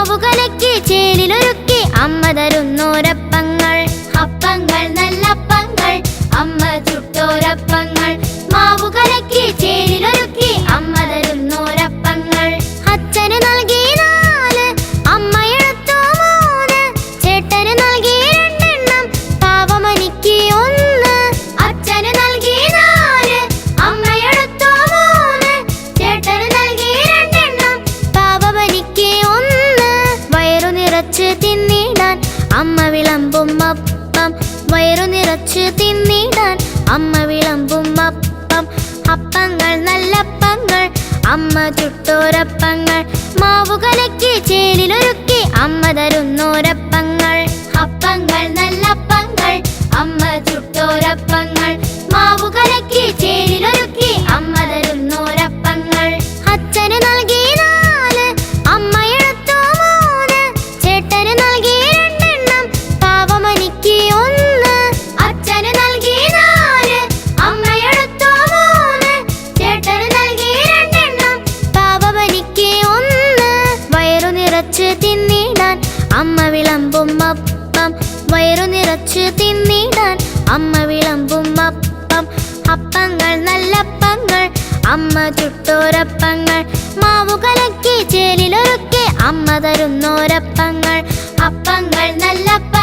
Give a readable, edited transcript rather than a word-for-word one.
മാവു കലക്കി ചേലിലൊരുക്കി അമ്മ തരുന്നോരപ്പങ്ങൾ. അപ്പങ്ങൾ നല്ലപ്പങ്ങൾ അമ്മ ചുട്ടോരപ്പങ്ങൾ. മാവു കലക്കി ചേലിലൊരുക്കി അമ്മ തരുന്നോരപ്പങ്ങൾ. അച്ഛന് നൽകി 4, അമ്മയെടുത്തു 3, ചേട്ടന് നൽകി 2 എണ്ണം, പാവമനിക്ക് 1. അച്ഛന് നൽകി 4, അമ്മയെടുത്തു 3, ചേട്ടന് നൽകി 2 എണ്ണം, പാവമനിക്ക് 1. വയറു നിറച്ച് തിന്നിടാൻ അമ്മ വിളമ്പും അപ്പം. വയറു നിറച്ച് തിന്നിടാൻ അമ്മ വിളമ്പും അപ്പം. അപ്പങ്ങൾ നല്ലപ്പങ്ങൾ അമ്മ ചുട്ടോരപ്പങ്ങൾ. മാവു കലക്കി ചേലിലൊരുക്കി അമ്മ തരുന്നോരപ്പങ്ങൾ. അപ്പങ്ങൾ നല്ലപ്പങ്ങൾ അമ്മ ചുട്ടോരപ്പങ്ങൾ. മാവു കലക്കി ചേലിലൊരുക്കി അമ്മ തരുന്നോരപ്പങ്ങൾ. അച്ഛന് നൽകി 4, അമ്മയെടുത്തു 3, ചേട്ടന് നൽകി 2 എണ്ണം, പാവമനിക്ക് 1. അച്ഛന് നൽകി 4, അമ്മയെടുത്തു 3, ചേട്ടന് നൽകി 2 എണ്ണം, പാവമനിക്ക് 1. വയറു നിറച്ച് തിന്നിടാൻ അമ്മ വിളമ്പും അപ്പം. വയറു നിറച്ച് തിന്നിടാൻ അമ്മ വിളമ്പും അപ്പം. അപ്പങ്ങൾ നല്ലപ്പങ്ങൾ അമ്മ ചുട്ടോരപ്പങ്ങൾ. മാവു കലക്കി ചേലിലൊരുക്കി അമ്മ തരുന്നോരപ്പങ്ങൾ. അപ്പങ്ങൾ നല്ലപ്പങ്ങൾ